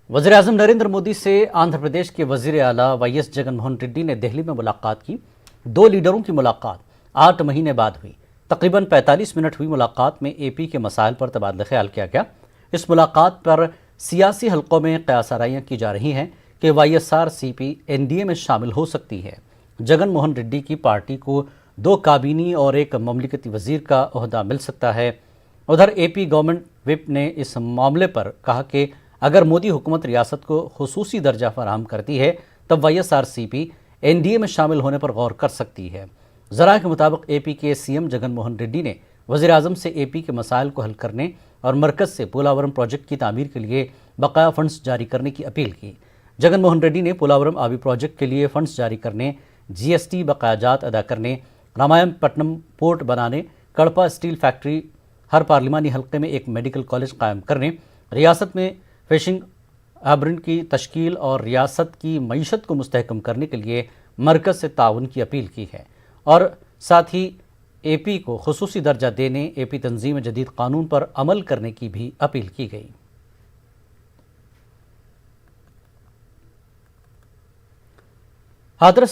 वज़ीर-ए-आज़म नरेंद्र मोदी से आंध्र प्रदेश के वज़ीर आला वाई.एस. जगन मोहन रेड्डी ने दिल्ली में मुलाकात की। दो लीडरों की मुलाकात 8 महीने बाद हुई। तकरीबन 45 मिनट हुई मुलाकात में एपी के मसाइल पर तबादला ख्याल किया गया। इस मुलाकात पर सियासी हलकों में क़यास-आराइयां की जा रही हैं कि वाईएसआरसीपी एनडीए में शामिल हो सकती है। जगन मोहन रेड्डी की पार्टी को 2 काबीनी और 1 ममलिकती वज़ीर का ओहदा मिल सकता है। उधर एपी गवर्नमेंट विप ने इस मामले पर कहा कि अगर मोदी हुकूमत रियासत को खुसूसी दर्जा फराहम करती है तब वाईएसआरसीपी एनडीए में शामिल होने पर गौर कर सकती है। ज़राए के मुताबिक एपी के सीएम जगन मोहन रेड्डी ने वज़ीर-ए-आज़म से एपी के मसाइल को हल करने और मरकज़ से पोलावरम प्रोजेक्ट की तामीर के लिए बकाया फंड्स जारी करने की अपील की। जगन मोहन रेड्डी ने पोलावरम आबी प्रोजेक्ट के लिए फंड्स जारी करने, जीएसटी बकायाजात अदा करने, रामायणपट्टनम पोर्ट बनाने, कड़पा स्टील फैक्ट्री, हर पार्लिमानी हल्के में एक मेडिकल कॉलेज कायम करने, रियासत में फिशिंग हार्बरिंग की तश्कील और रियासत की मईशत को मुस्तहकम करने के लिए मरकज़ से ताउन की अपील की है और साथ ही एपी को खुसूसी दर्जा देने, एपी तंजीम जदीद कानून पर अमल करने की भी अपील की गई। हाथरस